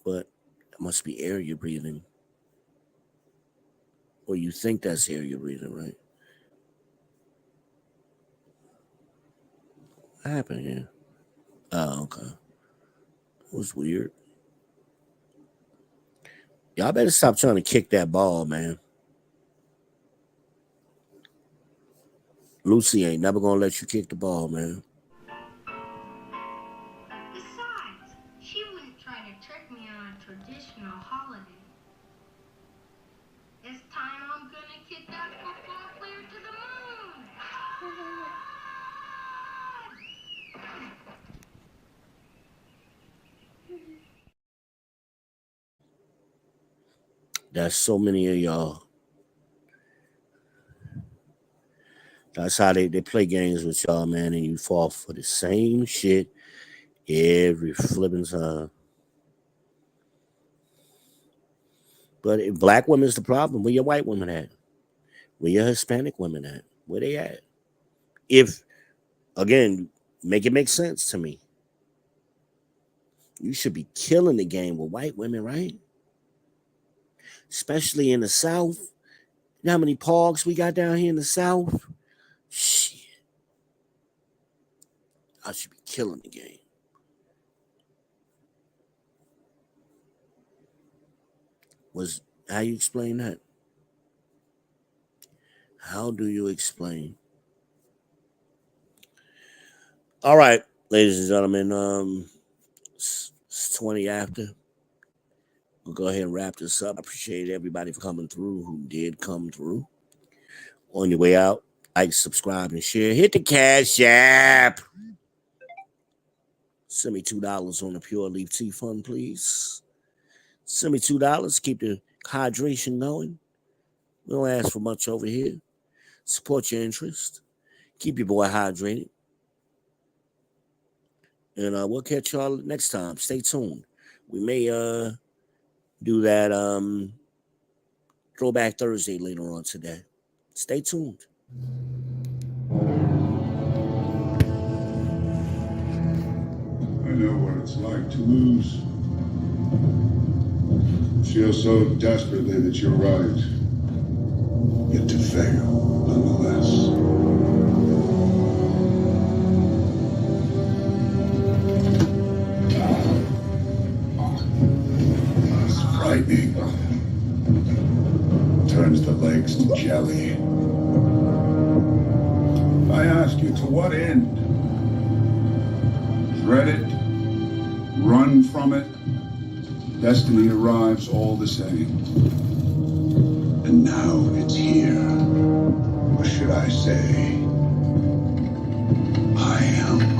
Speaker 7: But it must be air you're breathing. Or you think that's air you're breathing, right? What happened here? Oh, okay. It was weird. Y'all better stop trying to kick that ball, man. Lucy ain't never gonna let you kick the ball, man.
Speaker 15: Besides, she wouldn't try to trick me on a traditional holiday. This time I'm gonna kick that football player to the moon.
Speaker 7: That's so many of y'all. That's how they play games with y'all, man, and you fall for the same shit every flipping time. But if black women's the problem, where your white women at? Where your Hispanic women at? Where they at? If, again, make it make sense to me. You should be killing the game with white women, right? Especially in the South. You know how many pogs we got down here in the South? Shit. I should be killing the game. How you explain that? How do you explain? All right, ladies and gentlemen, it's 20 after. We'll go ahead and wrap this up. I appreciate everybody for coming through who did come through. On your way out, like, subscribe, and share. Hit the Cash App. Send me $2 on the Pure Leaf Tea Fund, please. Send me $2. Keep the hydration going. We don't ask for much over here. Support your interest. Keep your boy hydrated. And we'll catch y'all next time. Stay tuned. We may do that Throwback Thursday later on today. Stay tuned.
Speaker 16: I know what it's like to lose. Feel so desperately that you're right. Yet to fail, nonetheless. It's frightening. Turns the legs to jelly. I ask you, to what end? Dread it? Run from it? Destiny arrives all the same. And now it's here. Or should I say, I am.